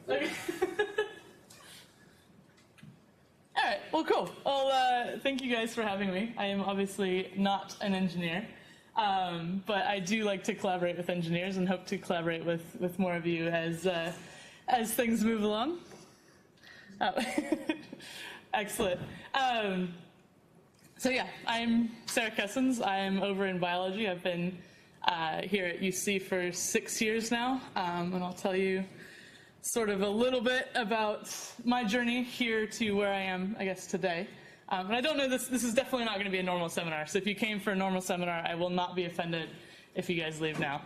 Okay. All right, well, cool. Well, thank you guys for having me. I am obviously not an engineer, but I do like to collaborate with engineers and hope to collaborate with more of you as things move along. Oh. Excellent. So yeah, I'm Sarah Kessans. I'm over in biology. I've been here at UC for 6 years now, and I'll tell you sort of a little bit about my journey here to where I am, I guess, today. And I don't know, this is definitely not going to be a normal seminar, so if you came for a normal seminar, I will not be offended if you guys leave now.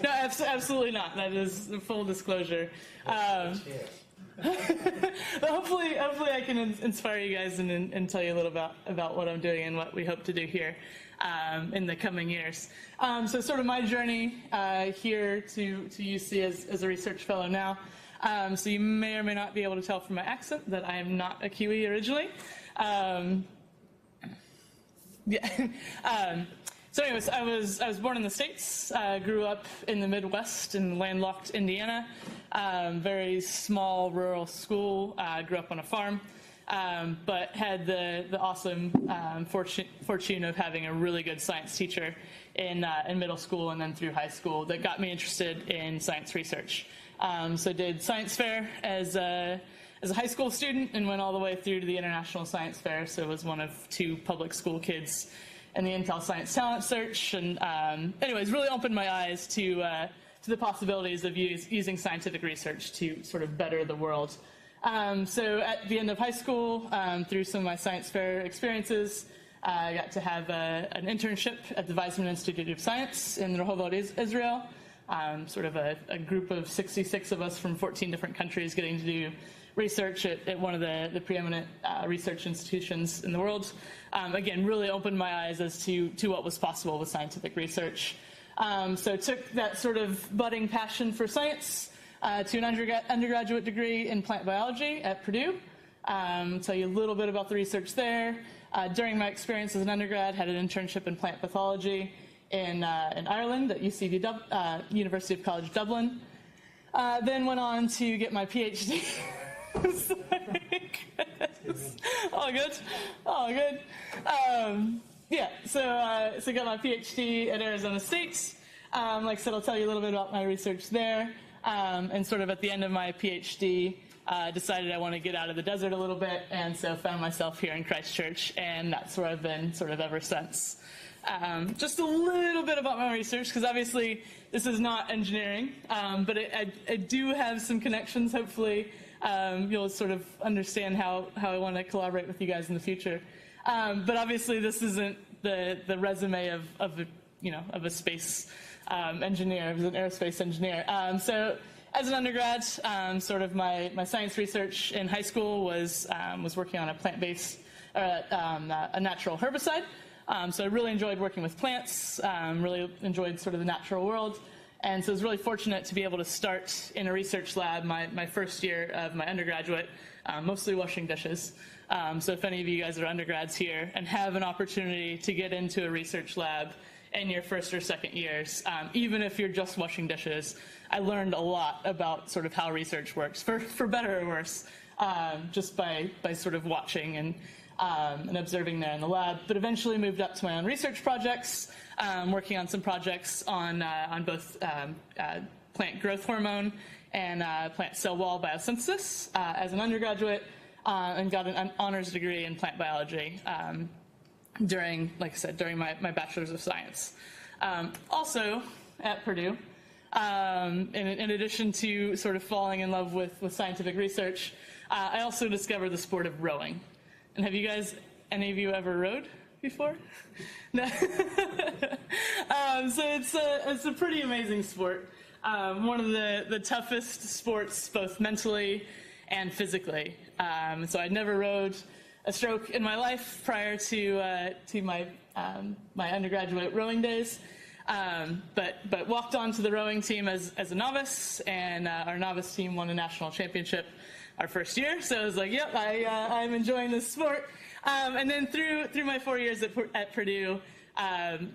No, absolutely not. That is full disclosure. But hopefully I can inspire you guys and tell you a little about what I'm doing and what we hope to do here in the coming years. So sort of my journey here to UC as a research fellow now. So you may or may not be able to tell from my accent that I am not a Kiwi originally. So anyways, I was born in the States, grew up in the Midwest in landlocked Indiana, very small rural school, grew up on a farm, but had the awesome fortune of having a really good science teacher in middle school and then through high school that got me interested in science research. So did science fair as a high school student and went all the way through to the International Science Fair, so was one of 2 public school kids in the Intel Science Talent Search, and anyways, really opened my eyes to the possibilities of using scientific research to sort of better the world. So at the end of high school, through some of my science fair experiences, I got to have an internship at the Weizmann Institute of Science in Rehovot, Israel. Sort of a group of 66 of us from 14 different countries getting to do research at one of the preeminent research institutions in the world. Again, really opened my eyes as to what was possible with scientific research. So took that sort of budding passion for science to an undergraduate degree in plant biology at Purdue. Tell you a little bit about the research there. During my experience as an undergrad, had an internship in plant pathology in Ireland at University of College Dublin. Then went on to get my PhD. All good. Yeah, so got my PhD at Arizona State. Like I said, I'll tell you a little bit about my research there. And sort of at the end of my PhD, decided I want to get out of the desert a little bit, and so found myself here in Christchurch, and that's where I've been sort of ever since. Just a little bit about my research, because obviously this is not engineering, but I do have some connections. Hopefully you'll sort of understand how I want to collaborate with you guys in the future. But obviously this isn't the resume of a space engineer, as an aerospace engineer. So as an undergrad, sort of my science research in high school was working on a plant-based, a natural herbicide. So I really enjoyed working with plants, really enjoyed sort of the natural world. And so I was really fortunate to be able to start in a research lab my first year of my undergraduate, mostly washing dishes. So if any of you guys are undergrads here and have an opportunity to get into a research lab in your first or second years, even if you're just washing dishes, I learned a lot about sort of how research works, for better or worse, just by sort of watching and observing there in the lab, but eventually moved up to my own research projects, working on some projects on both plant growth hormone and plant cell wall biosynthesis as an undergraduate, and got an honors degree in plant biology during, like I said, during my bachelor's of science. Also at Purdue, in addition to sort of falling in love with scientific research, I also discovered the sport of rowing. And have you guys, any of you ever rowed before? No. So it's a pretty amazing sport. One of the toughest sports, both mentally and physically. So I'd never rowed a stroke in my life prior to my undergraduate rowing days. But walked onto the rowing team as a novice, and our novice team won a national championship our first year. So I was like, yep, I'm enjoying this sport. And then through my 4 years at Purdue,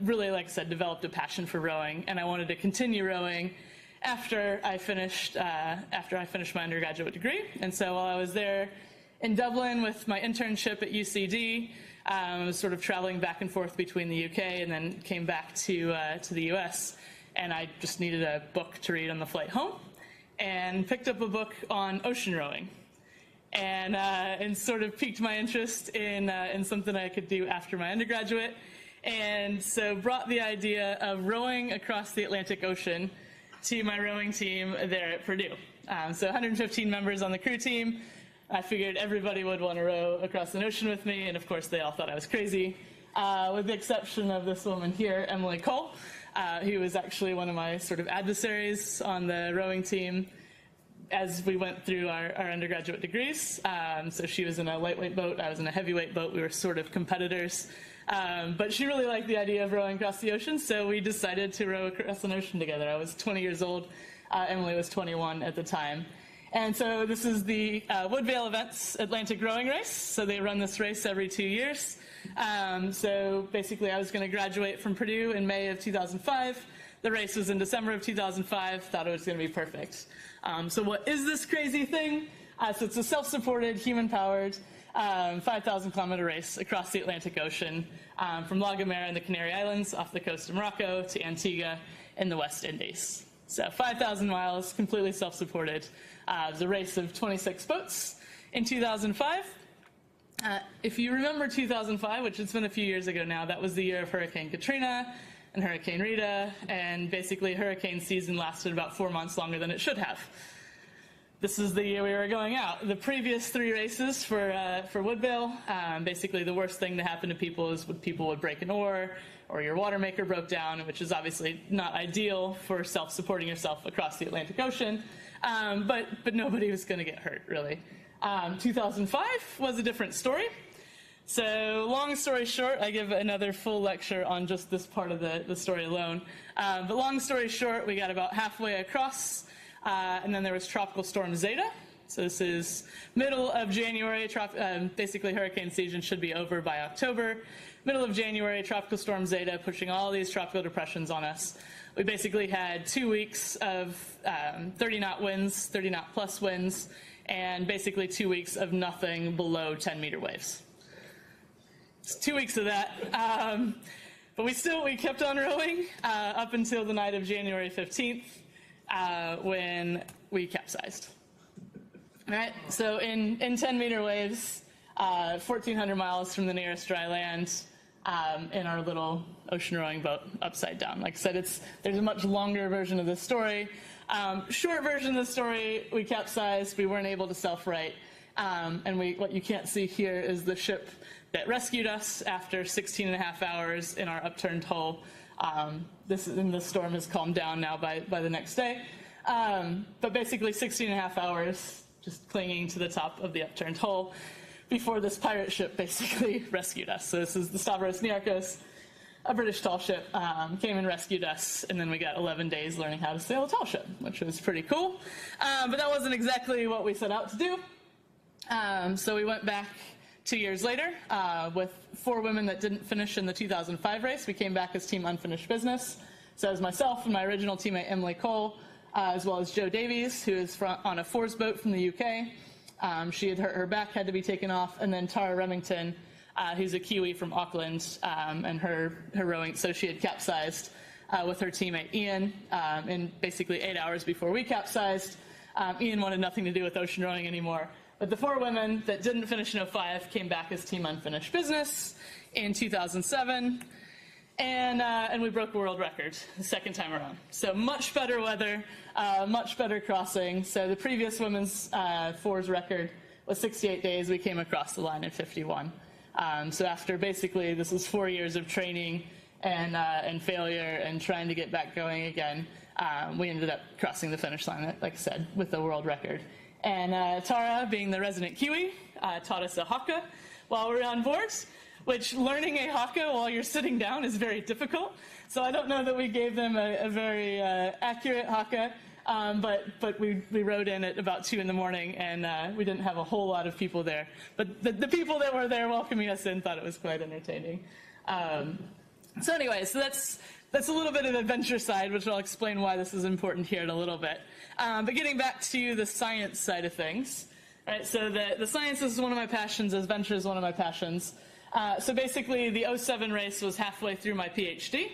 really, like I said, developed a passion for rowing, and I wanted to continue rowing. after I finished my undergraduate degree. And so while I was there in Dublin with my internship at UCD, I was sort of traveling back and forth between the UK and then came back to the US. And I just needed a book to read on the flight home and picked up a book on ocean rowing. And sort of piqued my interest in something I could do after my undergraduate. And so brought the idea of rowing across the Atlantic Ocean to my rowing team there at Purdue. So 115 members on the crew team. I figured everybody would want to row across an ocean with me, and of course they all thought I was crazy, with the exception of this woman here, Emily Cole, who was actually one of my sort of adversaries on the rowing team as we went through our undergraduate degrees. So she was in a lightweight boat, I was in a heavyweight boat. We were sort of competitors. But she really liked the idea of rowing across the ocean, so we decided to row across an ocean together. I was 20 years old. Emily was 21 at the time. And so this is the Woodvale Events Atlantic Rowing Race. So they run this race every 2 years. So basically I was going to graduate from Purdue in May of 2005. The race was in December of 2005. Thought it was going to be perfect. So what is this crazy thing? So it's a self-supported, human-powered 5,000-kilometer race across the Atlantic Ocean, from La Gomera in the Canary Islands off the coast of Morocco to Antigua in the West Indies. So 5,000 miles, completely self-supported. It was a race of 26 boats in 2005. If you remember 2005, which it's been a few years ago now, that was the year of Hurricane Katrina and Hurricane Rita, and basically hurricane season lasted about 4 months longer than it should have. This is the year we were going out. The previous 3 races for Woodvale, basically the worst thing to happen to people is people would break an oar, or your water maker broke down, which is obviously not ideal for self-supporting yourself across the Atlantic Ocean, but nobody was going to get hurt, really. 2005 was a different story. So long story short, I give another full lecture on just this part of the story alone. But long story short, we got about halfway across, and then there was Tropical Storm Zeta. So this is middle of January. Basically, hurricane season should be over by October. Middle of January, Tropical Storm Zeta pushing all these tropical depressions on us. We basically had 2 weeks of 30-knot winds, 30-knot plus winds, and basically 2 weeks of nothing below 10-meter waves. It's 2 weeks of that. But we kept on rowing up until the night of January 15th, when we capsized. All right, so in 10-meter waves, 1,400 miles from the nearest dry land, in our little ocean rowing boat upside down. Like I said, there's a much longer version of this story. Short version of the story, we capsized, we weren't able to self-right, and what you can't see here is the ship that rescued us after 16 and a half hours in our upturned hull. The storm has calmed down now by the next day. But basically 16 and a half hours just clinging to the top of the upturned hull before this pirate ship basically rescued us. So this is the Stavros Niarchos, a British tall ship, came and rescued us, and then we got 11 days learning how to sail a tall ship, which was pretty cool. But that wasn't exactly what we set out to do. So we went back 2 years later with 4 women that didn't finish in the 2005 race. We came back as team unfinished business. So it was myself and my original teammate Emily Cole, as well as Jo Davies, who is on a Fours boat from the UK. She had hurt her back, had to be taken off, and then Tara Remington, who's a Kiwi from Auckland, and her rowing, so she had capsized with her teammate Ian in basically 8 hours before we capsized. Ian wanted nothing to do with ocean rowing anymore. But the 4 women that didn't finish in 05 came back as team unfinished business in 2007. And we broke a world record the second time around. So much better weather, much better crossing. So the previous women's fours record was 68 days. We came across the line in 51. So after basically, this was 4 years of training and failure and trying to get back going again, we ended up crossing the finish line, like I said, with the world record. And Tara, being the resident Kiwi, taught us a haka while we were on board, which learning a haka while you're sitting down is very difficult. So I don't know that we gave them a very accurate haka, but we rode in at about 2 in the morning, and we didn't have a whole lot of people there. But the people that were there welcoming us in thought it was quite entertaining. So anyway, so that's that's a little bit of the adventure side, which I'll explain why this is important here in a little bit. But getting back to the science side of things, right? So the science is one of my passions, adventure is one of my passions. So basically, the '07 race was halfway through my PhD.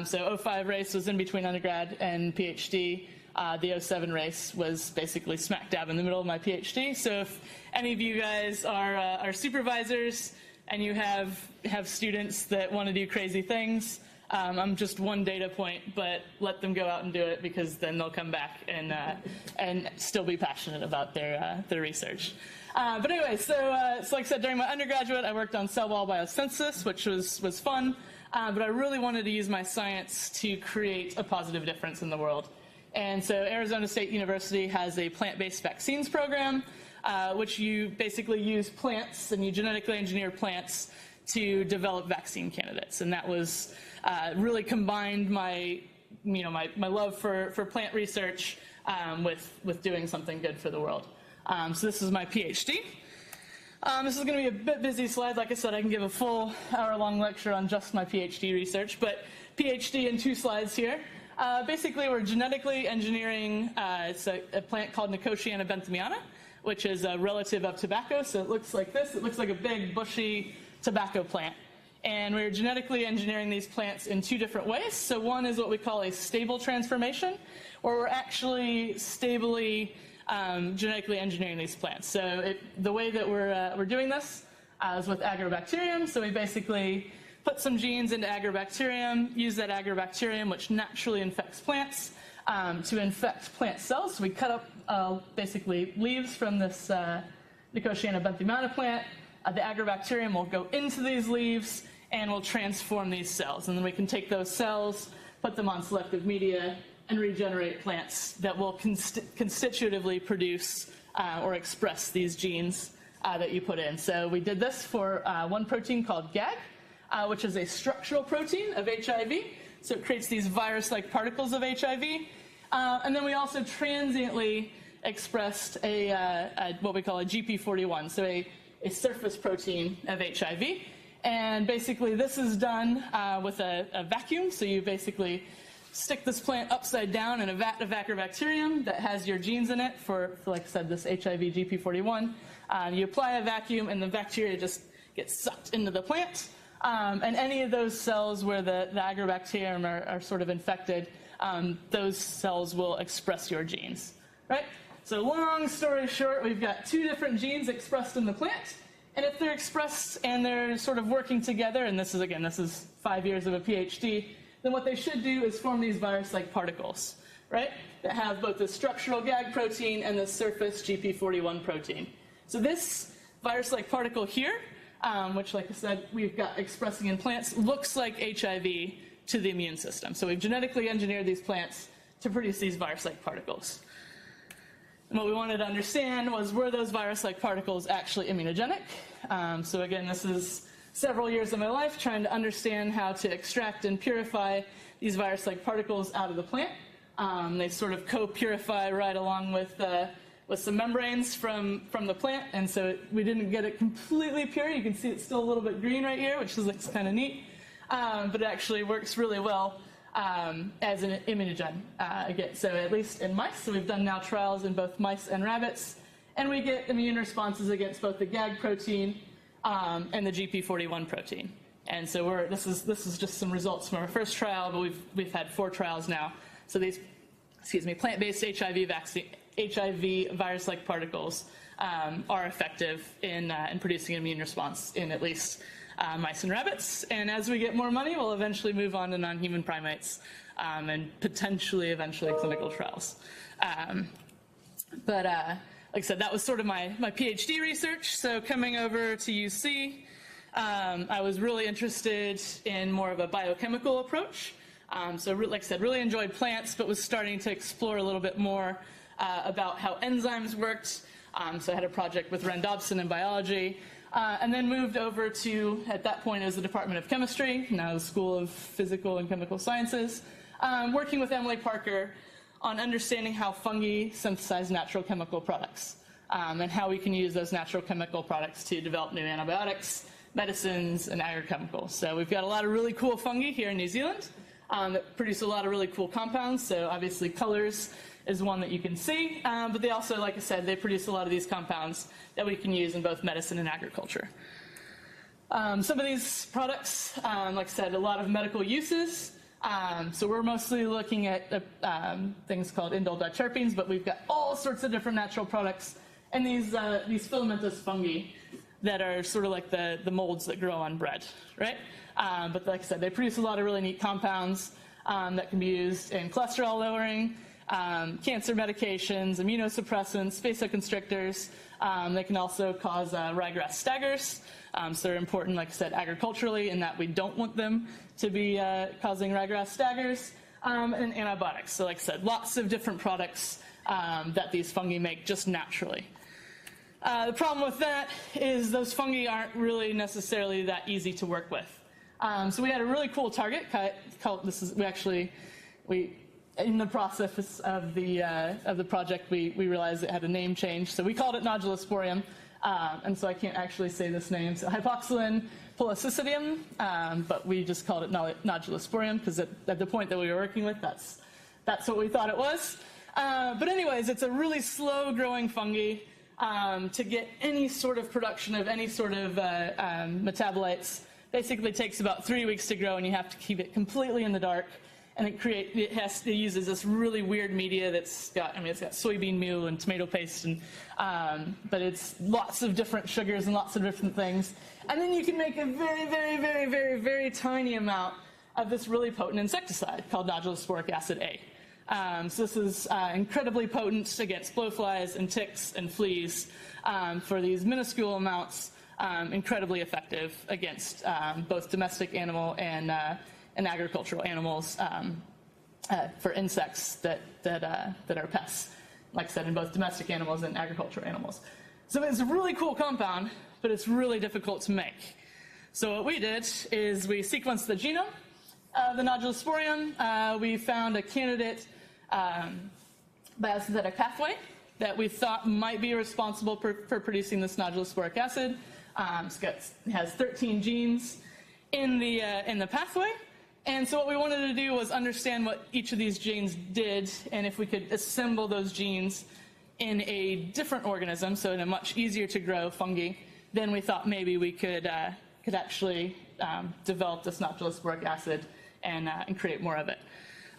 So '05 race was in between undergrad and PhD. The '07 race was basically smack dab in the middle of my PhD. So if any of you guys are supervisors and you have students that want to do crazy things, I'm just one data point, but let them go out and do it, because then they'll come back and still be passionate about their research. But anyway, so like I said, during my undergraduate, I worked on cell wall biosynthesis, which was fun. But I really wanted to use my science to create a positive difference in the world. And so Arizona State University has a plant-based vaccines program, which you basically use plants and you genetically engineer plants to develop vaccine candidates. And that was really combined my love for plant research with doing something good for the world. So this is my PhD. This is going to be a bit busy slide. Like I said, I can give a full hour-long lecture on just my PhD research, but PhD in 2 slides here. Basically, we're genetically engineering it's a plant called Nicotiana benthamiana, which is a relative of tobacco. So it looks like this. It looks like a big, bushy tobacco plant. And we're genetically engineering these plants in 2 different ways. So one is what we call a stable transformation, where we're actually stably genetically engineering these plants. So the way that we're doing this is with agrobacterium. So we basically put some genes into agrobacterium, use that agrobacterium, which naturally infects plants, to infect plant cells. So we cut up basically leaves from this Nicotiana benthamiana plant. The agrobacterium will go into these leaves and will transform these cells. And then we can take those cells, put them on selective media, and regenerate plants that will constitutively produce or express these genes that you put in. So we did this for one protein called GAG, which is a structural protein of HIV. So it creates these virus-like particles of HIV. And then we also transiently expressed what we call a GP41, so a surface protein of HIV. And basically this is done with a vacuum. So you basically stick this plant upside down in a vat of agrobacterium that has your genes in it for like I said, this HIV GP41. You apply a vacuum and the bacteria just gets sucked into the plant. And any of those cells where the agrobacterium are sort of infected, those cells will express your genes, right? So long story short, we've got 2 different genes expressed in the plant. And if they're expressed and they're sort of working together, and this is 5 years of a PhD, then what they should do is form these virus-like particles, right, that have both the structural GAG protein and the surface GP41 protein. So this virus-like particle here, which, like I said, we've got expressing in plants, looks like HIV to the immune system. So we've genetically engineered these plants to produce these virus-like particles. And what we wanted to understand was, were those virus-like particles actually immunogenic? So again, this is several years of my life trying to understand how to extract and purify these virus-like particles out of the plant. They sort of co-purify right along with some membranes from the plant, and so we didn't get it completely pure. You can see it's still a little bit green right here, which looks kind of neat, but it actually works really well as an immunogen. Again, so at least in mice, so we've done now trials in both mice and rabbits, and we get immune responses against both the GAG protein and the GP41 protein. And so this is just some results from our first trial, but we've had 4 trials now. So these, plant-based HIV virus-like particles are effective in producing an immune response in at least mice and rabbits. And as we get more money, we'll eventually move on to non-human primates and potentially eventually clinical trials. Like I said, that was sort of my PhD research. So coming over to UC, I was really interested in more of a biochemical approach. So like I said, really enjoyed plants, but was starting to explore a little bit more about how enzymes worked. So I had a project with Ren Dobson in biology, and then moved over to, at that point, it was the Department of Chemistry, now the School of Physical and Chemical Sciences, working with Emily Parker on understanding how fungi synthesize natural chemical products, and how we can use those natural chemical products to develop new antibiotics, medicines, and agrochemicals. So we've got a lot of really cool fungi here in New Zealand. that produce a lot of really cool compounds. So obviously colors is one that you can see, but they also, like I said, they produce a lot of these compounds that we can use in both medicine and agriculture. Some of these products, like I said, a lot of medical uses. So we're mostly looking at things called indole diterpenes, but we've got all sorts of different natural products, and these filamentous fungi that are sort of like the molds that grow on bread, right? But like I said, they produce a lot of really neat compounds that can be used in cholesterol lowering, cancer medications, immunosuppressants, vasoconstrictors. They can also cause ryegrass staggers. So they're important, like I said, agriculturally, in that we don't want them to be causing ryegrass staggers, and antibiotics. So like I said, lots of different products that these fungi make just naturally. The problem with that is those fungi aren't really necessarily that easy to work with. So we had a really cool target called, in the process of the project, we realized it had a name change. So we called it Nodulosporium, and so I can't actually say this name. So Hypoxylin polycystidium, but we just called it Nodulosporium because at the point that we were working with, that's what we thought it was. But anyways, it's a really slow-growing fungi. To get any sort of production of any sort of metabolites basically takes about 3 weeks to grow, and you have to keep it completely in the dark. And it uses this really weird media that's got, it's got soybean meal and tomato paste, and but it's lots of different sugars and lots of different things. And then you can make a very, very, very, very, very tiny amount of this really potent insecticide called nodulosporic acid A. So this is incredibly potent against blowflies and ticks and fleas. For these minuscule amounts, incredibly effective against both domestic animal and agricultural animals for insects that are pests, like I said, in both domestic animals and agricultural animals. So it's a really cool compound, but it's really difficult to make. So what we did is we sequenced the genome of the Nodulosporium. We found a candidate biosynthetic pathway that we thought might be responsible for producing this nodulosporic acid. It has 13 genes in the pathway. And so what we wanted to do was understand what each of these genes did, and if we could assemble those genes in a different organism, so in a much easier to grow fungi, then we thought maybe we could actually develop this nodulosporic acid and create more of it.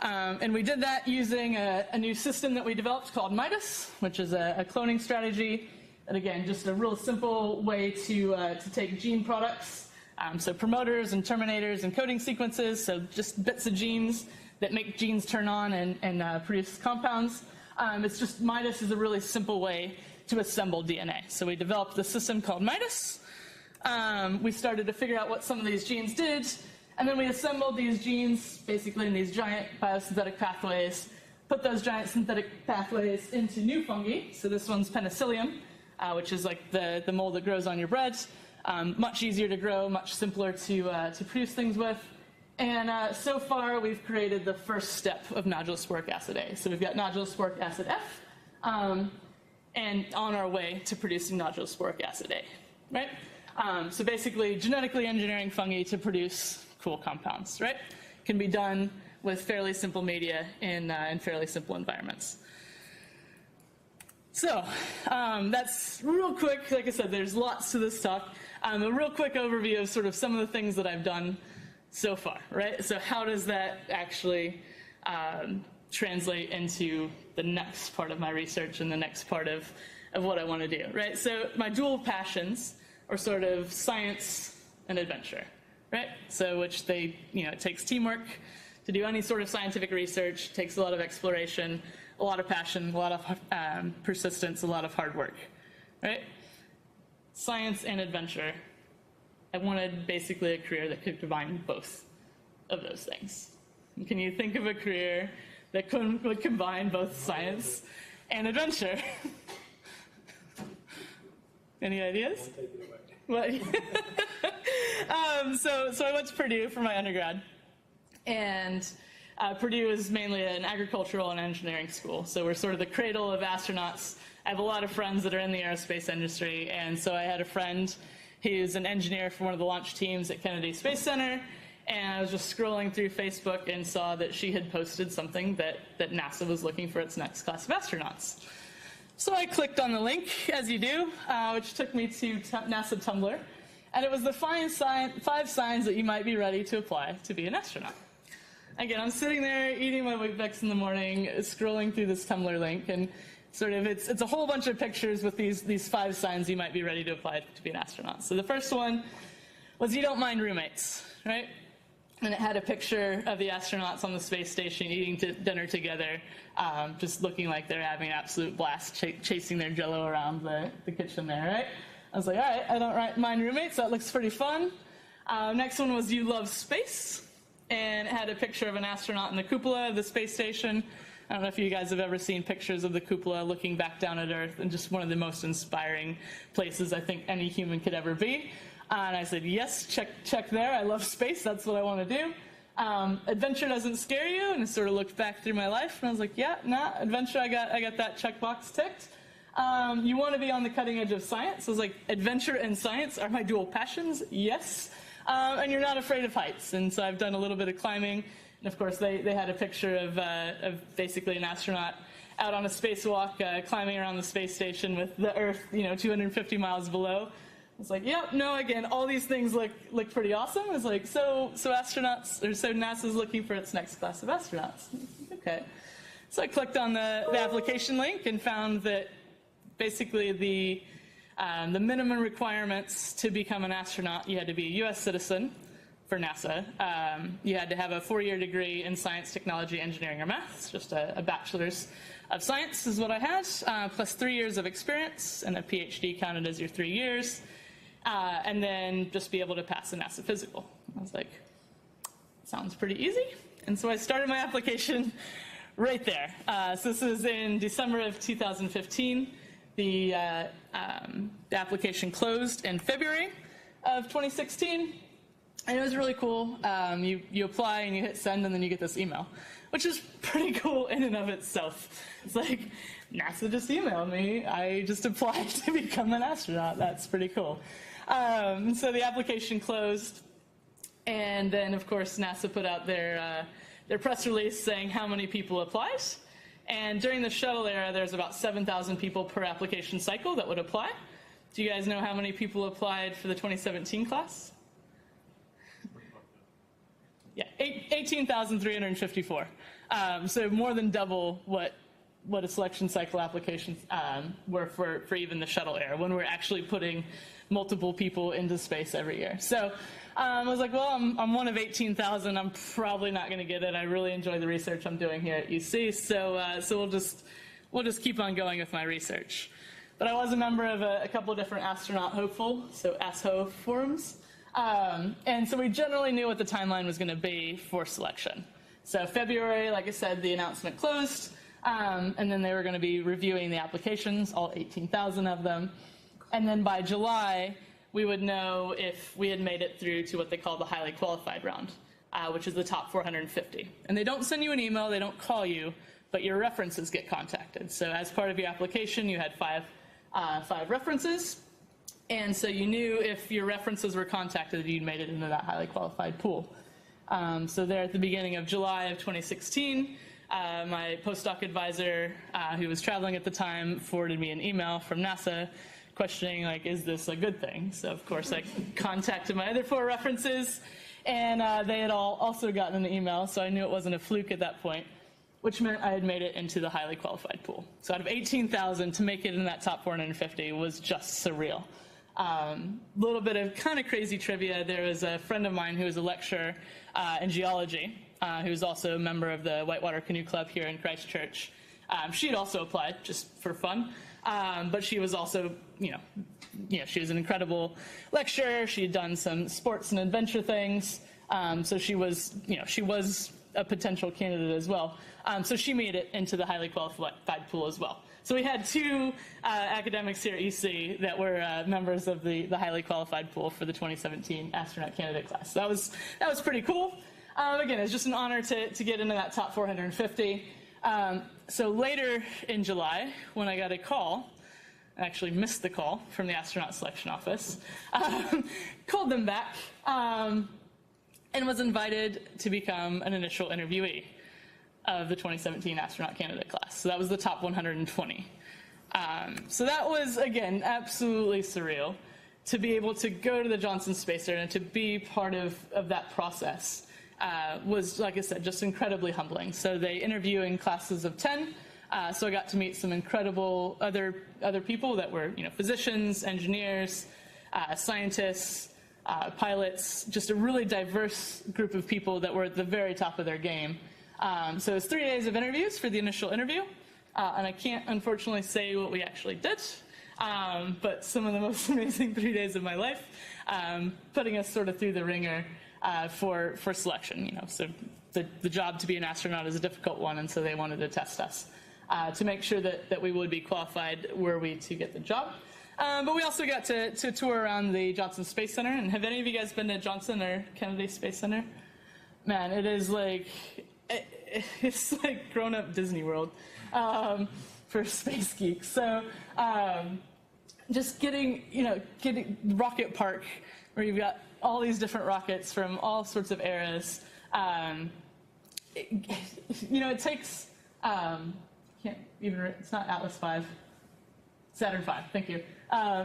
And we did that using a new system that we developed called MIDAS, which is a cloning strategy. And again, just a real simple way to take gene products, so promoters and terminators and coding sequences, so just bits of genes that make genes turn on and produce compounds. MIDAS is a really simple way to assemble DNA. So we developed the system called MIDAS. We started to figure out what some of these genes did, and then we assembled these genes basically in these giant biosynthetic pathways, put those giant synthetic pathways into new fungi. So this one's penicillium, which is like the mold that grows on your bread. Much easier to grow, much simpler to produce things with. And so far, we've created the first step of nodulosporic acid A. So we've got nodulosporic acid F, and on our way to producing nodulosporic acid A, right? So basically, genetically engineering fungi to produce cool compounds, right? Can be done with fairly simple media in fairly simple environments. So that's real quick. Like I said, there's lots to this talk. A real quick overview of sort of some of the things that I've done so far, right? So how does that actually translate into the next part of my research and the next part of what I want to do, right? So my dual passions are sort of science and adventure, right? So which it takes teamwork to do any sort of scientific research, takes a lot of exploration, a lot of passion, a lot of persistence, a lot of hard work, right? Science and adventure. I wanted basically a career that could combine both of those things. Can you think of a career that would combine both science and adventure? Any ideas? What? So I went to Purdue for my undergrad, and Purdue is mainly an agricultural and engineering school, so we're sort of the cradle of astronauts. I have a lot of friends that are in the aerospace industry, and so I had a friend who's an engineer for one of the launch teams at Kennedy Space Center, and I was just scrolling through Facebook and saw that she had posted something that NASA was looking for its next class of astronauts. So I clicked on the link, as you do, which took me to NASA Tumblr, and it was the 5 signs that you might be ready to apply to be an astronaut. Again, I'm sitting there eating my Weet-Bix in the morning, scrolling through this Tumblr link, and sort of it's a whole bunch of pictures with these 5 signs you might be ready to apply to be an astronaut. So the first one was you don't mind roommates, right? And it had a picture of the astronauts on the space station eating dinner together, just looking like they're having an absolute blast, chasing their Jell-O around the kitchen there, right? I was like, all right, I don't mind roommates. That looks pretty fun. Next one was you love space, and it had a picture of an astronaut in the cupola of the space station. I don't know if you guys have ever seen pictures of the cupola looking back down at Earth, and just one of the most inspiring places I think any human could ever be. And I said, yes, check there. I love space. That's what I want to do. Adventure doesn't scare you. And I sort of looked back through my life, and I was like, yeah, nah, adventure, I got that checkbox ticked. You want to be on the cutting edge of science. I was like, adventure and science are my dual passions. Yes. And you're not afraid of heights. And so I've done a little bit of climbing. And of course, they had a picture of basically an astronaut out on a spacewalk, climbing around the space station with the Earth, 250 miles below. I was like, yep, no, again, all these things look pretty awesome. I was like, so NASA's looking for its next class of astronauts. Okay. So I clicked on the application link and found that basically the minimum requirements to become an astronaut, you had to be a U.S. citizen for NASA. You had to have a 4-year degree in science, technology, engineering, or math, just a bachelor's of science is what I had, plus 3 years of experience, and a PhD counted as your 3 years. And then just be able to pass a NASA physical. I was like, sounds pretty easy. And so I started my application right there. So this was in December of 2015. The application closed in February of 2016. And it was really cool. You apply and you hit send, and then you get this email, which is pretty cool in and of itself. It's like, NASA just emailed me. I just applied to become an astronaut. That's pretty cool. So the application closed, and then, of course, NASA put out their press release saying how many people applied. And during the shuttle era, there's about 7,000 people per application cycle that would apply. Do you guys know how many people applied for the 2017 class? Yeah, 18,354. So more than double what a selection cycle applications were for even the shuttle era, when we're actually putting multiple people into space every year. So I was like, well, I'm one of 18,000. I'm probably not going to get it. I really enjoy the research I'm doing here at UC, so we'll just keep on going with my research. But I was a member of a couple of different astronaut hopeful, so ASHO forums, and so we generally knew what the timeline was going to be for selection. So February, like I said, the announcement closed, and then they were going to be reviewing the applications, all 18,000 of them. And then by July, we would know if we had made it through to what they call the highly qualified round, which is the top 450. And they don't send you an email, they don't call you, but your references get contacted. So as part of your application, you had five references. And so you knew if your references were contacted, you'd made it into that highly qualified pool. So there at the beginning of July of 2016, my postdoc advisor, who was traveling at the time, forwarded me an email from NASA questioning, like, is this a good thing? So, of course, I contacted my other 4 references, and they had all also gotten an email, so I knew it wasn't a fluke at that point, which meant I had made it into the highly qualified pool. So out of 18,000, to make it in that top 450 was just surreal. Little bit of kind of crazy trivia. There was a friend of mine who was a lecturer in geology, who was also a member of the Whitewater Canoe Club here in Christchurch. She had also applied just for fun. But she was also, she was an incredible lecturer. She had done some sports and adventure things. So she was a potential candidate as well. So she made it into the highly qualified pool as well. So we had 2 academics here at UC that were members of the highly qualified pool for the 2017 astronaut candidate class. So that was pretty cool. Again, it's just an honor to get into that top 450. So later in July, when I got a call, I actually missed the call from the astronaut selection office, called them back, and was invited to become an initial interviewee of the 2017 astronaut candidate class. So that was the top 120. So that was, again, absolutely surreal to be able to go to the Johnson Space Center and to be part of that process. Was, like I said, just incredibly humbling. So they interview in classes of 10. So I got to meet some incredible other people that were, physicians, engineers, scientists, pilots, just a really diverse group of people that were at the very top of their game. So it was 3 days of interviews for the initial interview. And I can't, unfortunately, say what we actually did, but some of the most amazing 3 days of my life, putting us sort of through the ringer for selection. So the job to be an astronaut is a difficult one, and so they wanted to test us to make sure that we would be qualified were we to get the job. But we also got to tour around the Johnson Space Center. And have any of you guys been to Johnson or Kennedy Space Center? Man, it is like, it's like grown-up Disney World for space geeks. So just getting Rocket Park, where you've got all these different rockets from all sorts of eras. It takes, can't even, it's not Atlas V, Saturn V, thank you.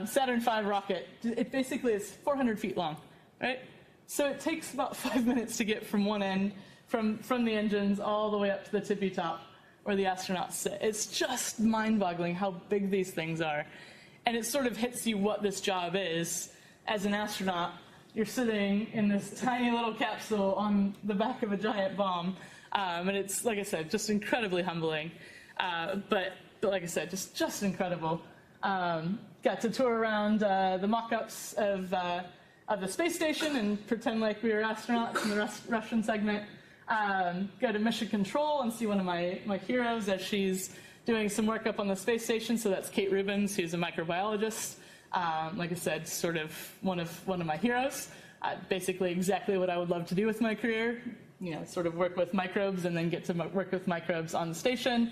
Saturn V rocket, it basically is 400 feet long, right? So it takes about 5 minutes to get from one end, from the engines all the way up to the tippy top where the astronauts sit. It's just mind-boggling how big these things are. And it sort of hits you what this job is. As an astronaut, you're sitting in this tiny little capsule on the back of a giant bomb. And it's, like I said, just incredibly humbling. But like I said, just incredible. Got to tour around the mock-ups of the space station and pretend like we were astronauts in the Russian segment. Go to Mission Control and see one of my heroes as she's doing some work up on the space station. So that's Kate Rubins, who's a microbiologist. Like I said, sort of one of my heroes. Basically exactly what I would love to do with my career. Sort of work with microbes and then get to work with microbes on the station.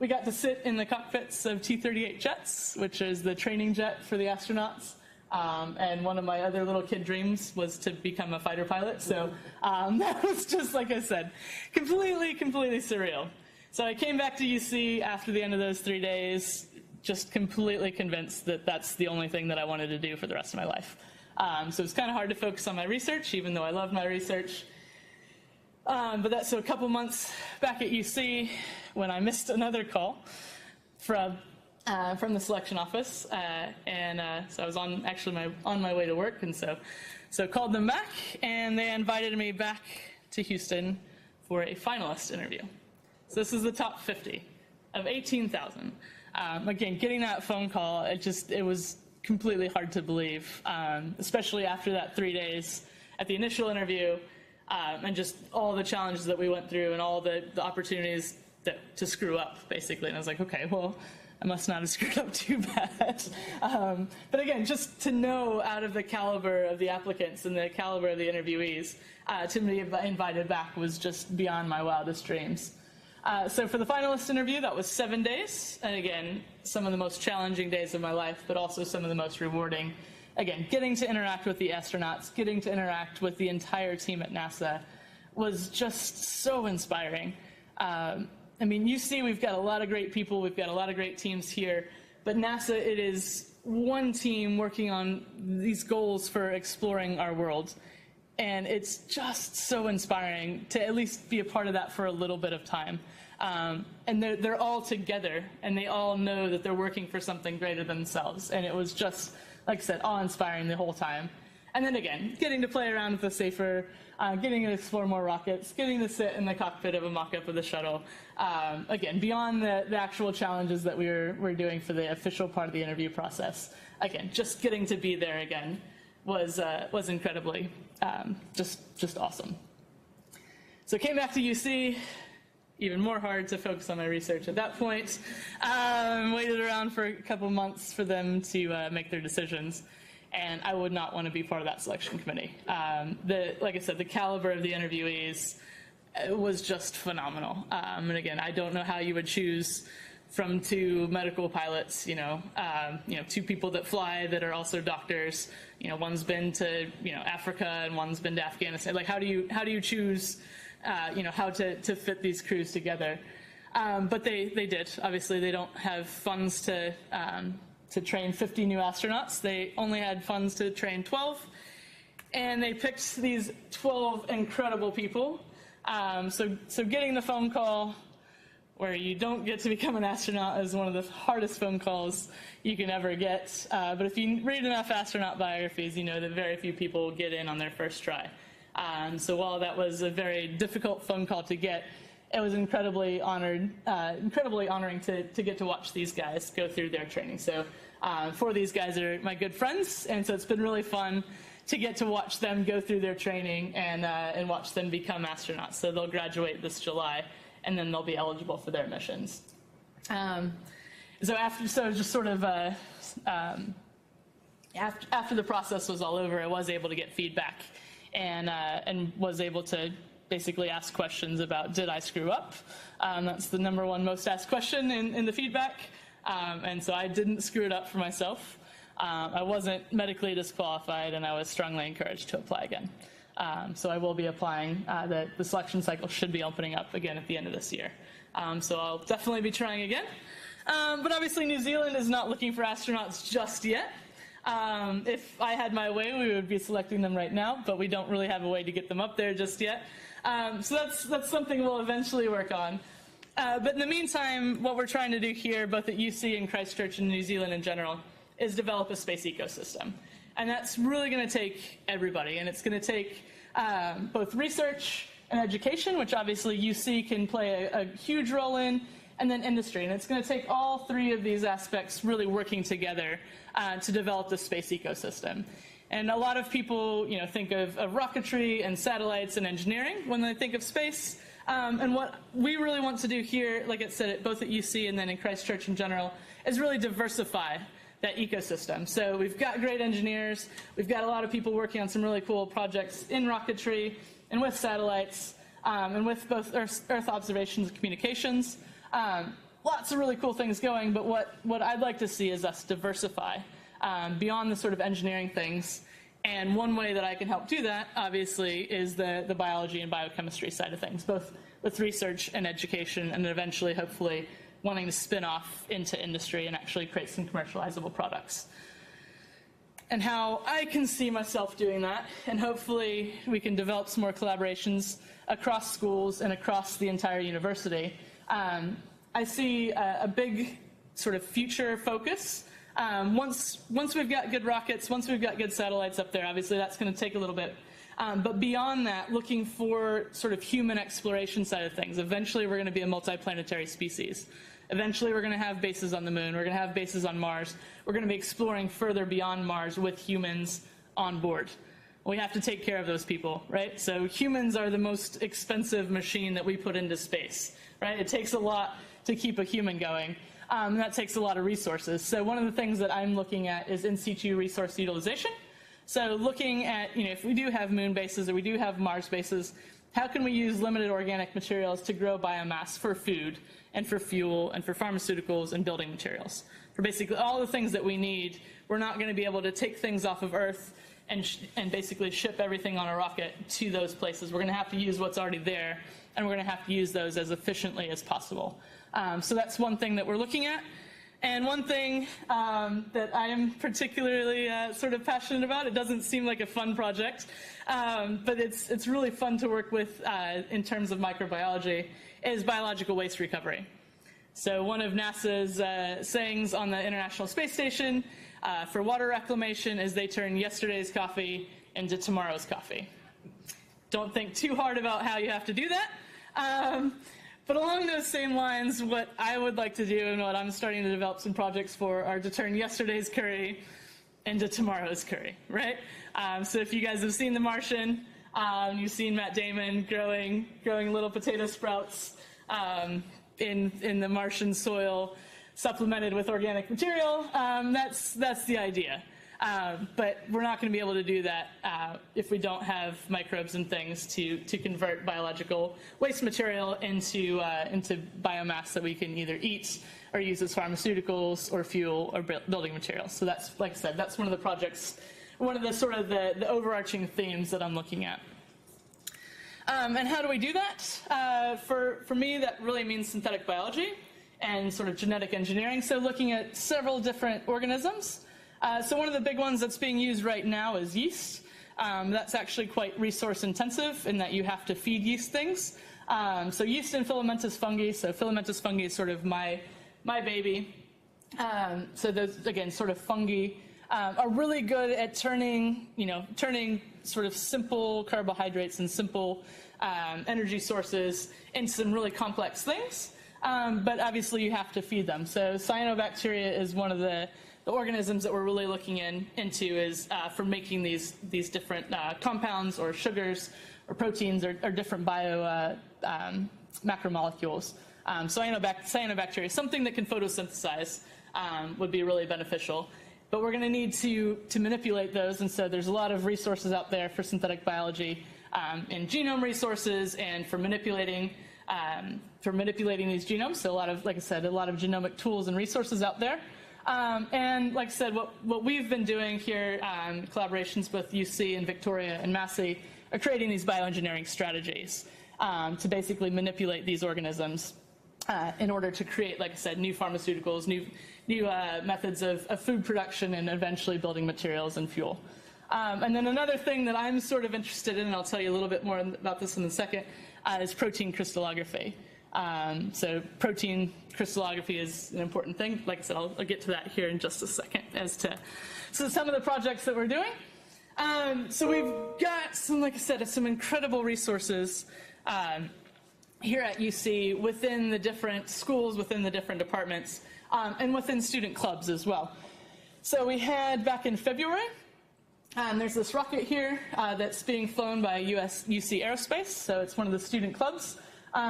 We got to sit in the cockpits of T-38 jets, which is the training jet for the astronauts. And one of my other little kid dreams was to become a fighter pilot. So that was just, like I said, completely surreal. So I came back to UC after the end of those 3 days, just completely convinced that that's the only thing that I wanted to do for the rest of my life. So it's kind of hard to focus on my research, even though I love my research. So a couple months back at UC, when I missed another call from the selection office, so I was on my way to work, and so called them back, and they invited me back to Houston for a finalist interview. So this is the top 50 of 18,000. Again, getting that phone call, it was completely hard to believe, especially after that 3 days at the initial interview, and just all the challenges that we went through and all the opportunities to screw up, basically. And I was like, okay, well, I must not have screwed up too bad. But again, just to know out of the caliber of the applicants and the caliber of the interviewees, to be invited back was just beyond my wildest dreams. So for the finalist interview, that was 7 days. And again, some of the most challenging days of my life, but also some of the most rewarding. Again, getting to interact with the astronauts, getting to interact with the entire team at NASA was just so inspiring. UC, we've got a lot of great people, we've got a lot of great teams here, but NASA, it is one team working on these goals for exploring our world. And it's just so inspiring to at least be a part of that for a little bit of time. And they're all together, and they all know that they're working for something greater than themselves. And it was just, like I said, awe-inspiring the whole time. And then again, getting to play around with the safer, getting to explore more rockets, getting to sit in the cockpit of a mock-up of the shuttle. Again, beyond the actual challenges that we're doing for the official part of the interview process. Again, just getting to be there again was incredibly just awesome. So I came back to UC, even more hard to focus on my research at that point. Waited around for a couple months for them to make their decisions. And I would not want to be part of that selection committee. Like I said, the caliber of the interviewees was just phenomenal. And again, I don't know how you would choose from 2 medical pilots, two people that fly that are also doctors. One's been to Africa and one's been to Afghanistan. Like, how do you choose how to fit these crews together? But they did. Obviously, they don't have funds to train 50 new astronauts. They only had funds to train 12, and they picked these 12 incredible people. So getting the phone call where you don't get to become an astronaut is one of the hardest phone calls you can ever get. But if you read enough astronaut biographies, you know that very few people get in on their first try. So while that was a very difficult phone call to get, it was incredibly honoring to get to watch these guys go through their training. So 4 of these guys are my good friends, and so it's been really fun to get to watch them go through their training and watch them become astronauts. So they'll graduate this July, and then they'll be eligible for their missions. After the process was all over, I was able to get feedback and was able to basically ask questions about, did I screw up? That's the #1 most asked question in the feedback. And so I didn't screw it up for myself. I wasn't medically disqualified, and I was strongly encouraged to apply again. So I will be applying. The selection cycle should be opening up again at the end of this year. So I'll definitely be trying again. But obviously New Zealand is not looking for astronauts just yet. If I had my way, we would be selecting them right now, but we don't really have a way to get them up there just yet. So that's something we'll eventually work on. But in the meantime, what we're trying to do here, both at UC and Christchurch and New Zealand in general, is develop a space ecosystem. And that's really going to take everybody, and it's going to take both research and education, which obviously UC can play a huge role in, and then industry. And it's going to take all 3 of these aspects really working together to develop the space ecosystem. And a lot of people think of rocketry and satellites and engineering when they think of space. And what we really want to do here, like I said, both at UC and then in Christchurch in general, is really diversify that ecosystem. So we've got great engineers, we've got a lot of people working on some really cool projects in rocketry and with satellites and with both Earth observations and communications. Lots of really cool things going, but what I'd like to see is us diversify beyond the sort of engineering things. And one way that I can help do that, obviously, is the biology and biochemistry side of things, both with research and education, and then eventually, hopefully, wanting to spin off into industry and actually create some commercializable products. And how I can see myself doing that, and hopefully we can develop some more collaborations across schools and across the entire university. I see a big sort of future focus. Once we've got good rockets, once we've got good satellites up there, obviously that's going to take a little bit. But beyond that, looking for sort of human exploration side of things. Eventually we're going to be a multiplanetary species. Eventually we're going to have bases on the moon. We're going to have bases on Mars. We're going to be exploring further beyond Mars with humans on board. We have to take care of those people, right? So humans are the most expensive machine that we put into space, right? It takes a lot to keep a human going. That takes a lot of resources. So one of the things that I'm looking at is in situ resource utilization. So looking at, if we do have moon bases or we do have Mars bases, how can we use limited organic materials to grow biomass for food and for fuel and for pharmaceuticals and building materials? For basically all the things that we need, we're not going to be able to take things off of Earth and basically ship everything on a rocket to those places. We're going to have to use what's already there, and we're going to have to use those as efficiently as possible. So that's one thing that we're looking at. And one thing that I am particularly sort of passionate about, it doesn't seem like a fun project, but it's really fun to work with in terms of microbiology, is biological waste recovery. So one of NASA's sayings on the International Space Station for water reclamation is they turn yesterday's coffee into tomorrow's coffee. Don't think too hard about how you have to do that. But along those same lines, what I would like to do and what I'm starting to develop some projects for are to turn yesterday's curry into tomorrow's curry, right? So if you guys have seen The Martian, you've seen Matt Damon growing little potato sprouts in the Martian soil, supplemented with organic material. That's the idea. But we're not going to be able to do that if we don't have microbes and things to convert biological waste material into biomass that we can either eat are used as pharmaceuticals or fuel or building materials. So that's, like I said, that's one of the projects, one of the sort of the overarching themes that I'm looking at. And how do we do that? For me, that really means synthetic biology and sort of genetic engineering. So looking at several different organisms. So one of the big ones that's being used right now is yeast. That's actually quite resource intensive in that you have to feed yeast things. So yeast and filamentous fungi. So filamentous fungi is sort of my baby. So those, again, sort of fungi are really good at turning sort of simple carbohydrates and simple energy sources into some really complex things. But obviously you have to feed them. So cyanobacteria is one of the organisms that we're really looking into is for making these different compounds or sugars or proteins or different bio macromolecules. Cyanobacteria, something that can photosynthesize, would be really beneficial. But we're going to need to manipulate those, and so there's a lot of resources out there for synthetic biology in genome resources and for manipulating these genomes. So a lot of, like I said, a lot of genomic tools and resources out there. And like I said, what we've been doing here, collaborations with UC and Victoria and Massey, are creating these bioengineering strategies to basically manipulate these organisms in order to create, like I said, new pharmaceuticals, new methods of food production, and eventually building materials and fuel. And then another thing that I'm sort of interested in, and I'll tell you a little bit more about this in a second, is protein crystallography. So protein crystallography is an important thing. Like I said, I'll get to that here in just a second as to some of the projects that we're doing. So we've got some, like I said, some incredible resources here at UC within the different schools, within the different departments, and within student clubs as well. So we had back in February, there's this rocket here that's being flown by UC Aerospace. So it's one of the student clubs.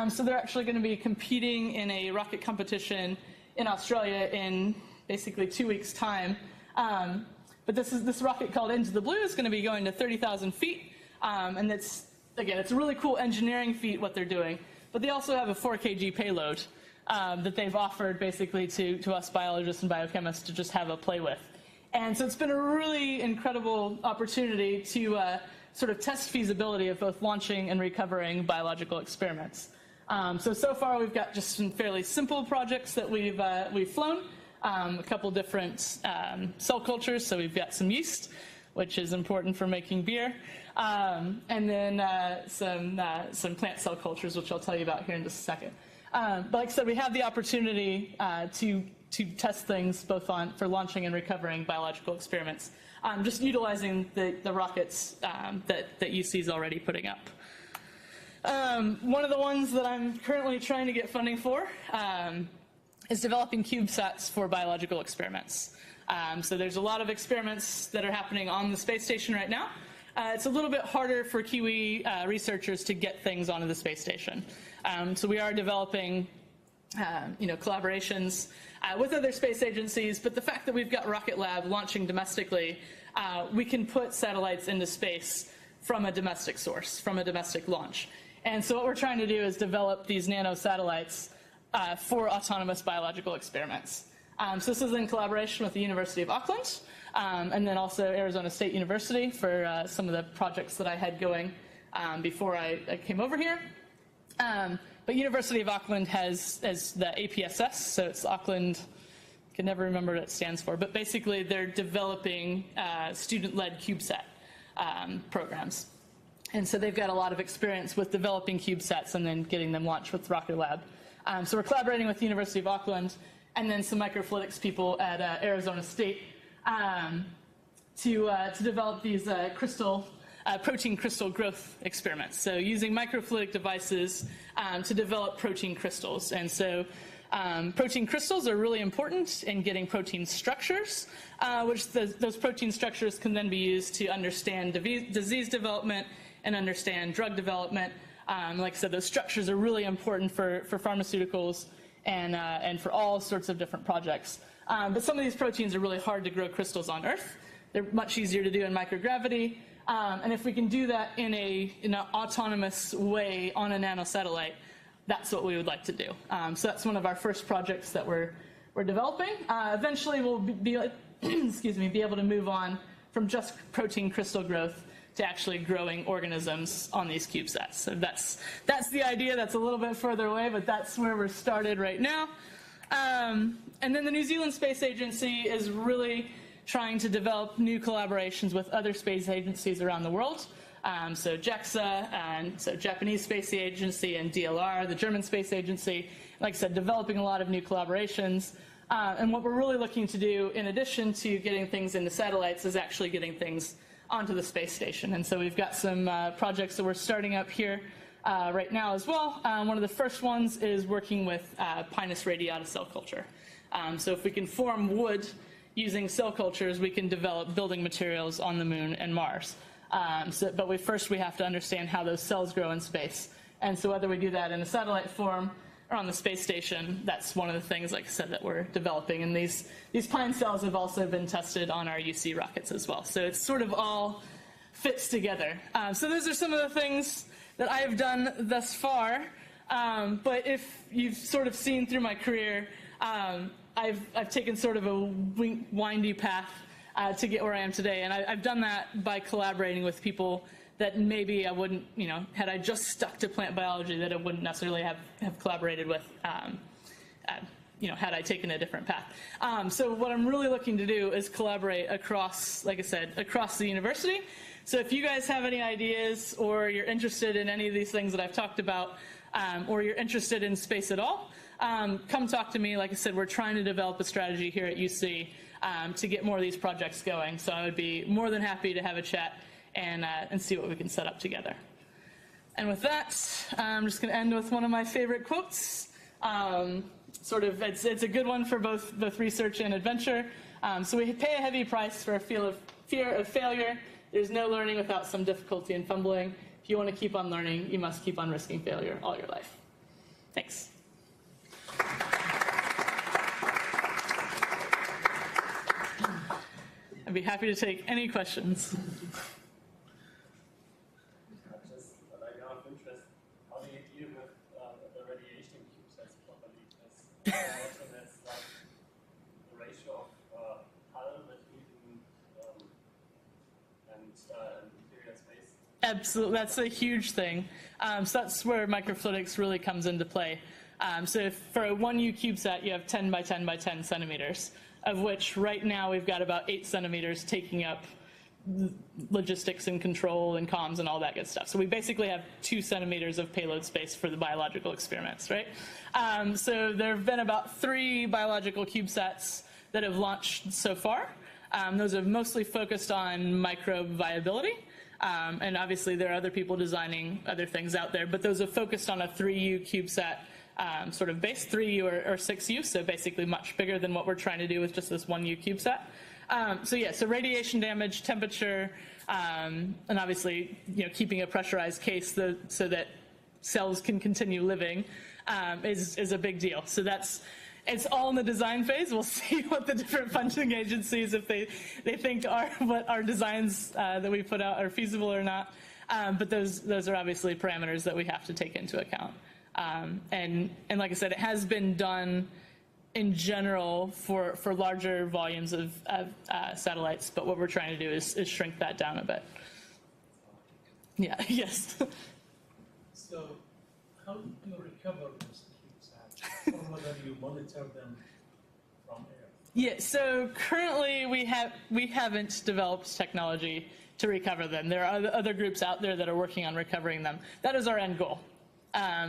So they're actually going to be competing in a rocket competition in Australia in basically 2 weeks' time. But this rocket called Into the Blue is going to be going to 30,000 feet. And it's a really cool engineering feat what they're doing. But they also have a 4 kg payload that they've offered basically to us biologists and biochemists to just have a play with. And so it's been a really incredible opportunity to sort of test feasibility of both launching and recovering biological experiments. So far we've got just some fairly simple projects that we've flown, a couple different cell cultures. So we've got some yeast, which is important for making beer, and then some plant cell cultures, which I'll tell you about here in just a second. But like I said, we have the opportunity to test things both for launching and recovering biological experiments, just utilizing the rockets that UC is already putting up. One of the ones that I'm currently trying to get funding for is developing CubeSats for biological experiments. So there's a lot of experiments that are happening on the space station right now. It's a little bit harder for Kiwi researchers to get things onto the space station. So we are developing collaborations with other space agencies, but the fact that we've got Rocket Lab launching domestically, we can put satellites into space from a domestic source, from a domestic launch. And so what we're trying to do is develop these nanosatellites for autonomous biological experiments. So this is in collaboration with the University of Auckland, and then also Arizona State University for some of the projects that I had going before I came over here. But University of Auckland has the APSS, so it's Auckland, I can never remember what it stands for, but basically they're developing student-led CubeSat programs. And so they've got a lot of experience with developing CubeSats and then getting them launched with Rocket Lab. So we're collaborating with the University of Auckland and then some microfluidics people at Arizona State to develop these protein crystal growth experiments. So using microfluidic devices to develop protein crystals. And so protein crystals are really important in getting protein structures, which those protein structures can then be used to understand disease development and understand drug development. Like I said, those structures are really important for pharmaceuticals and for all sorts of different projects. But some of these proteins are really hard to grow crystals on Earth. They're much easier to do in microgravity. And if we can do that in an autonomous way on a nanosatellite, that's what we would like to do. So that's one of our first projects that we're we're developing. Eventually, we'll be excuse me, be able to move on from just protein crystal growth to actually growing organisms on these CubeSats. So that's the idea. That's a little bit further away, but that's where we're started right now. And then the New Zealand Space Agency is really trying to develop new collaborations with other space agencies around the world. So JAXA, and so Japanese Space Agency, and DLR, the German Space Agency. Like I said, developing a lot of new collaborations. And what we're really looking to do, in addition to getting things into satellites, is actually getting things onto the space station. And so we've got some projects that we're starting up here right now as well. One of the first ones is working with Pinus radiata cell culture. So if we can form wood using cell cultures, we can develop building materials on the Moon and Mars. But first we have to understand how those cells grow in space. And so whether we do that in a satellite form or on the space station, that's one of the things, like I said, that we're developing. And these pine cells have also been tested on our UC rockets as well. So it sort of all fits together. So those are some of the things that I have done thus far. But if you've sort of seen through my career, I've taken sort of a windy path to get where I am today. And I've done that by collaborating with people that maybe I wouldn't, had I just stuck to plant biology, that I wouldn't necessarily have collaborated with, had I taken a different path. So what I'm really looking to do is collaborate across, like I said, across the university. So if you guys have any ideas, or you're interested in any of these things that I've talked about, or you're interested in space at all, come talk to me. Like I said, we're trying to develop a strategy here at UC to get more of these projects going. So I would be more than happy to have a chat and see what we can set up together. And with that, I'm just going to end with one of my favorite quotes. It's a good one for both research and adventure. So we pay a heavy price for a fear of failure. There's no learning without some difficulty and fumbling. If you want to keep on learning, you must keep on risking failure all your life. Thanks. I'd be happy to take any questions. Just out of interest, how do you deal with the radiation CubeSats properly? That's like the ratio of hull between and interior space. Absolutely, that's a huge thing. So that's where microfluidics really comes into play. So if for a 1U CubeSat, you have 10 by 10 by 10 centimeters, of which right now we've got about 8 centimeters taking up logistics and control and comms and all that good stuff. So we basically have 2 centimeters of payload space for the biological experiments, right? So there have been about 3 biological CubeSats that have launched so far. Those have mostly focused on microbe viability. And obviously there are other people designing other things out there, but those have focused on a 3U CubeSat sort of base, 3U or 6U, so basically much bigger than what we're trying to do with just this 1U CubeSat. So radiation damage, temperature, and obviously, keeping a pressurized case so that cells can continue living is a big deal. So it's all in the design phase. We'll see what the different funding agencies, if they think what our designs that we put out are feasible or not. But those are obviously parameters that we have to take into account. And like I said, it has been done in general for larger volumes of satellites, but what we're trying to do is shrink that down a bit. Yeah, yes. So how do you recover those CubeSats, or whether you monitor them from air? Yeah, so currently we haven't developed technology to recover them. There are other groups out there that are working on recovering them. That is our end goal.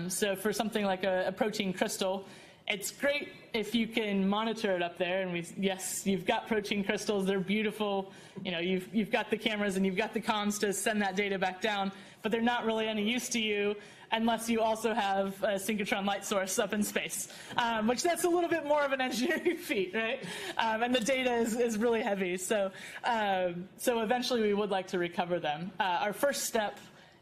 So for something like a protein crystal, it's great if you can monitor it up there, and yes, you've got protein crystals, they're beautiful, you've got the cameras and you've got the comms to send that data back down, but they're not really any use to you unless you also have a synchrotron light source up in space, which that's a little bit more of an engineering feat, right? And the data is really heavy, so eventually we would like to recover them. Our first step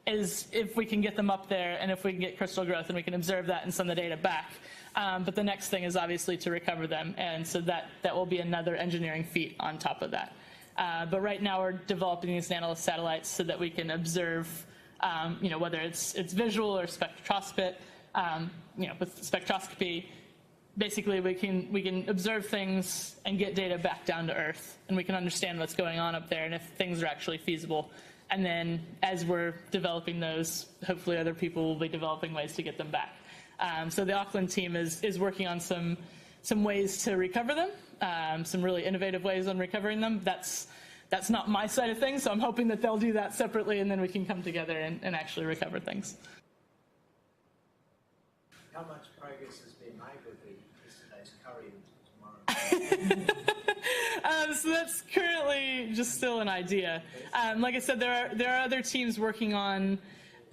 is if we can get them up there and if we can get crystal growth and we can observe that and send the data back. But the next thing is obviously to recover them, and so that will be another engineering feat on top of that. But right now we're developing these nanolith satellites so that we can observe, whether it's visual or spectroscopy, with spectroscopy, basically we can observe things and get data back down to Earth, and we can understand what's going on up there and if things are actually feasible. And then as we're developing those, hopefully other people will be developing ways to get them back. So the Auckland team is working on some ways to recover them, some really innovative ways on recovering them. That's not my side of things, so I'm hoping that they'll do that separately, and then we can come together and actually recover things. How much progress has been made with yesterday's curry and tomorrow? So that's currently just still an idea. Like I said, there are other teams working on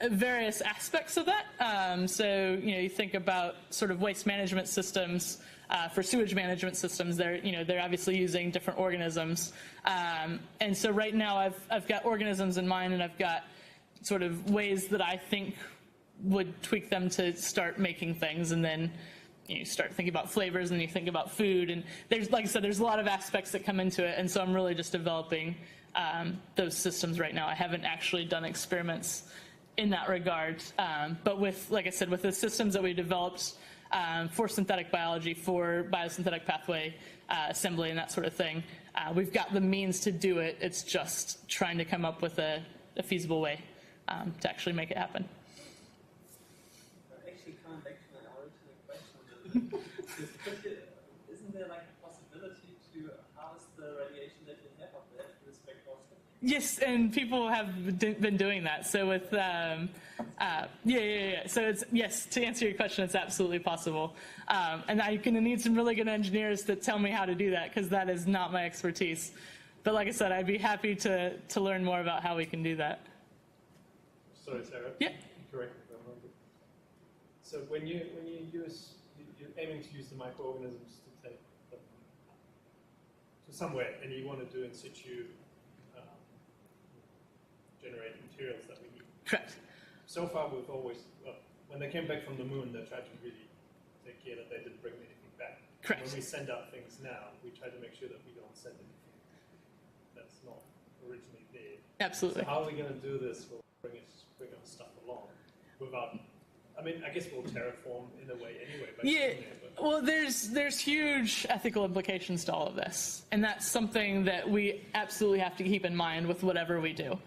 various aspects of that. So you think about sort of waste management systems. For sewage management systems, they're obviously using different organisms, and so right now I've got organisms in mind, and I've got sort of ways that I think would tweak them to start making things, and then you start thinking about flavors, and you think about food, and there's, like I said, there's a lot of aspects that come into it, and so I'm really just developing those systems right now. I haven't actually done experiments in that regard, but with, like I said, with the systems that we developed for synthetic biology, for biosynthetic pathway assembly and that sort of thing, we've got the means to do it. It's just trying to come up with a feasible way to actually make it happen. Actually, coming back to my original question, isn't there like a possibility to harvest the radiation that you have up there with spectroscopy? Yes, and people have been doing that. So with So it's, yes, to answer your question, it's absolutely possible. And I'm going to need some really good engineers to tell me how to do that, because that is not my expertise. But like I said, I'd be happy to learn more about how we can do that. Sorry, Sarah. Yeah. Correct me if I'm wrong. So when you're aiming to use the microorganisms to take them to somewhere, and you want to do in situ generate materials that we need. Correct. So far, we've always, when they came back from the moon, they tried to really take care that they didn't bring anything back. Correct. When we send out things now, we try to make sure that we don't send anything that's not originally there. Absolutely. So how are we going to do this? We'll bring our stuff along without, I mean, I guess we'll terraform in a way anyway. Yeah. Well, there's huge ethical implications to all of this, and that's something that we absolutely have to keep in mind with whatever we do.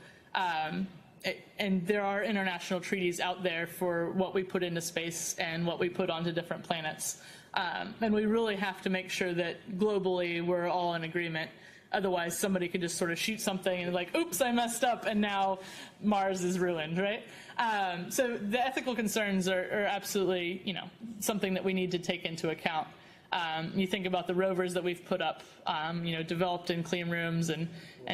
And there are international treaties out there for what we put into space and what we put onto different planets. And we really have to make sure that globally we're all in agreement. Otherwise, somebody could just sort of shoot something and like, oops, I messed up, and now Mars is ruined, right? So the ethical concerns are absolutely, something that we need to take into account. You think about the rovers that we've put up, developed in clean rooms and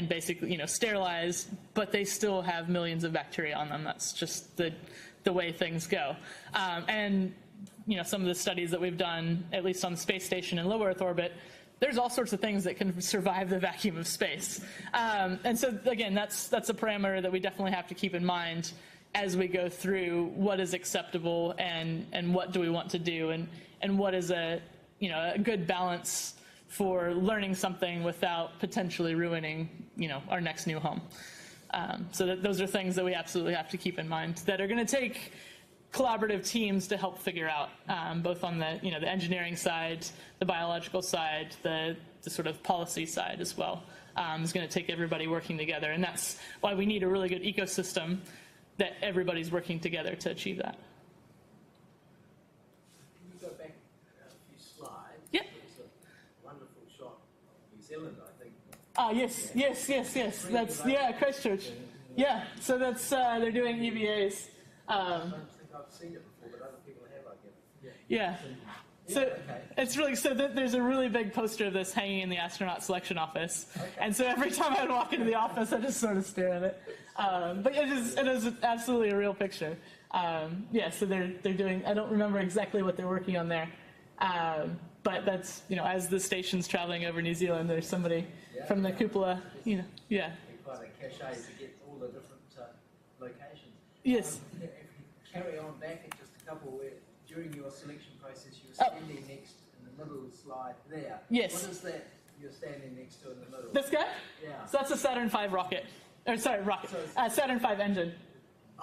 basically, sterilized, but they still have millions of bacteria on them. That's just the way things go. And, some of the studies that we've done, at least on the space station and low Earth orbit, there's all sorts of things that can survive the vacuum of space. And so, again, that's a parameter that we definitely have to keep in mind as we go through what is acceptable and what do we want to do and what is a good balance for learning something without potentially ruining, our next new home. So those are things that we absolutely have to keep in mind that are going to take collaborative teams to help figure out, both on the, the engineering side, the biological side, the sort of policy side as well. It's going to take everybody working together, and that's why we need a really good ecosystem that everybody's working together to achieve that. Can you go back a few slides? Yeah. There's a wonderful shot of New Zealand, I think. Yes. That's, Christchurch. Yeah, so that's, they're doing EVAs. I don't think I've seen it before, but other people have, I guess. Yeah. So it's really, there's a really big poster of this hanging in the astronaut selection office. Okay. And so every time I would walk into the office, I just sort of stare at it. But it is absolutely a real picture. So they're doing, I don't remember exactly what they're working on there. But that's, as the station's traveling over New Zealand, there's somebody from the cupola, Quite a cachet to get all the different locations. Yes. If you carry on back at just a couple where during your selection process you were standing next in the middle slide there. Yes. What is that you're standing next to in the middle? This guy? Yeah. So that's a Saturn V rocket. Or sorry, rocket. Saturn V engine.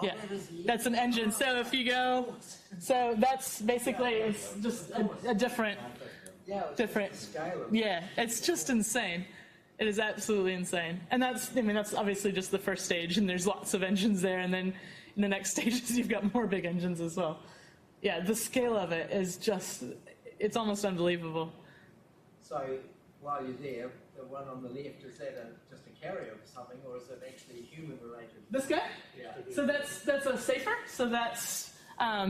Yeah, that is the that's an engine. So if you go, so that's basically, it's just a different, yeah, it's different, the scale of yeah, it's just insane. It is absolutely insane. And that's, I mean, that's obviously just the first stage, and there's lots of engines there, and then in the next stages you've got more big engines as well. Yeah, the scale of it is just, it's almost unbelievable. So while you're there, the one on the left, is that just a carrier or something, or is it actually human related? This guy? Yeah. So that's a safer. So that's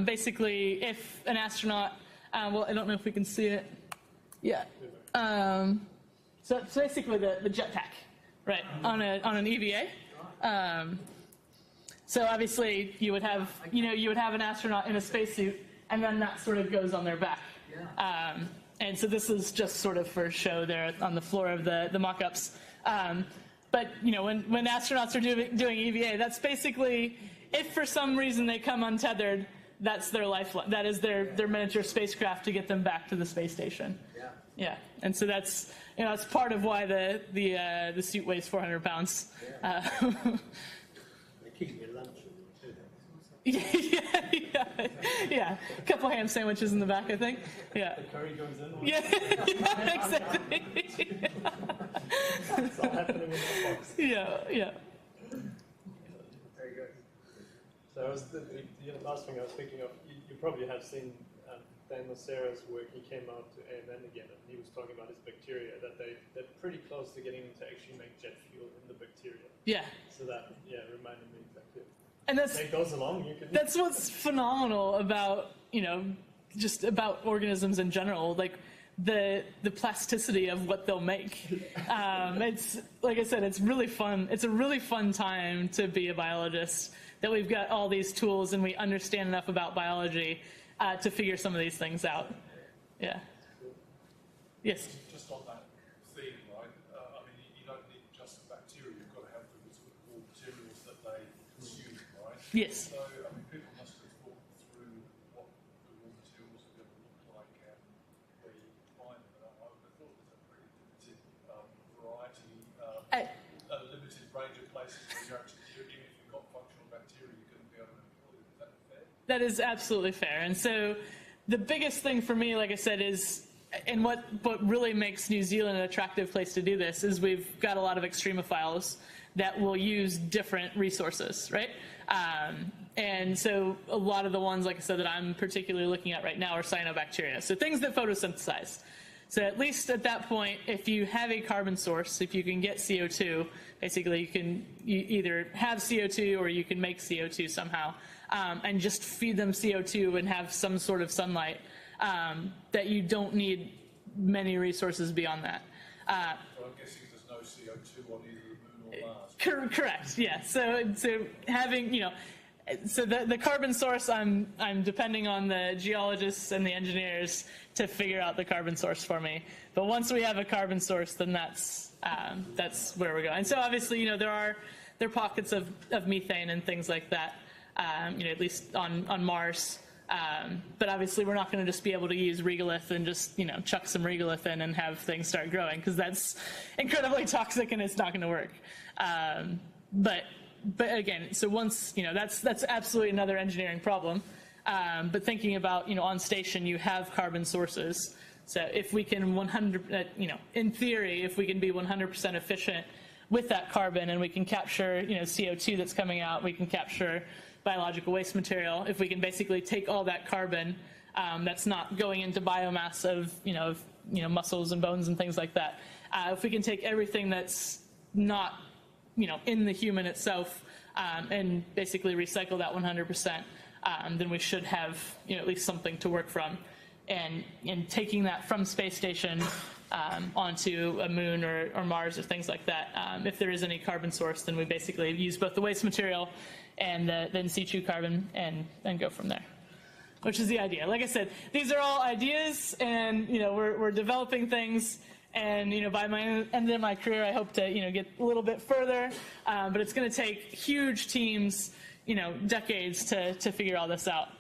basically if an astronaut, well, I don't know if we can see it. Yeah. So it's basically the jetpack, right, on an EVA. So obviously you would have, you would have an astronaut in a spacesuit, and then that sort of goes on their back. Yeah. And so this is just sort of for show there on the floor of the mock-ups. But when astronauts are doing EVA, that's basically, if for some reason they come untethered, that's their lifeline. That is their miniature spacecraft to get them back to the space station. Yeah. Yeah, and so that's that's part of why the suit weighs 400 pounds. They keep your lunch in there too. Yeah. A couple ham sandwiches in the back, I think. Yeah. The curry goes in. Yeah, exactly. It's all happening in the box. Yeah. Very good. So the last thing I was thinking of, you probably have seen Daniel Sarah's work. He came out to AMN again, and he was talking about his bacteria, that they're pretty close to getting to actually make jet fuel in the bacteria. Yeah. So that, reminded me exactly. And It goes along, you can... that's what's phenomenal about, just about organisms in general, like the plasticity of what they'll make. It's, like I said, it's really fun. It's a really fun time to be a biologist, that we've got all these tools and we understand enough about biology to figure some of these things out. Yeah. Yes? Just on that theme, right? I mean, you don't need just the bacteria. You've got to have the sort of raw materials that they consume, right? Yes. So, I mean, people must have thought through what the raw materials are going to look like and where you find them. And I would have thought there's a pretty limited variety, a limited range of places where you're actually, even if you've got functional bacteria, you're going to be able to employ them. Is that fair? That is absolutely fair. And so the biggest thing for me, like I said, is, and what really makes New Zealand an attractive place to do this is we've got a lot of extremophiles that will use different resources, right? And so a lot of the ones, like I said, that I'm particularly looking at right now are cyanobacteria. So things that photosynthesize. So at least at that point, if you have a carbon source, if you can get CO2, basically you either have CO2 or you can make CO2 somehow, and just feed them CO2 and have some sort of sunlight, that you don't need many resources beyond that. So I'm guessing there's no CO2 on either the moon or Mars. Correct, yeah. So having, so the carbon source, I'm depending on the geologists and the engineers to figure out the carbon source for me. But once we have a carbon source, then that's where we're going. And so obviously, there are pockets of methane and things like that, at least on Mars. But obviously, we're not going to just be able to use regolith and just chuck some regolith in and have things start growing, because that's incredibly toxic and it's not going to work. But again, so once that's absolutely another engineering problem. But thinking about on station, you have carbon sources. So if we can in theory, if we can be 100% efficient with that carbon, and we can capture CO2 that's coming out, we can capture biological waste material. If we can basically take all that carbon that's not going into biomass of muscles and bones and things like that, if we can take everything that's not in the human itself and basically recycle that 100%, then we should have at least something to work from. And taking that from space station onto a moon or Mars or things like that, if there is any carbon source, then we basically use both the waste material and the in situ carbon and go from there, which is the idea. Like I said, these are all ideas, and we're developing things. And by my end of my career, I hope to get a little bit further, but it's going to take huge teams, decades to figure all this out.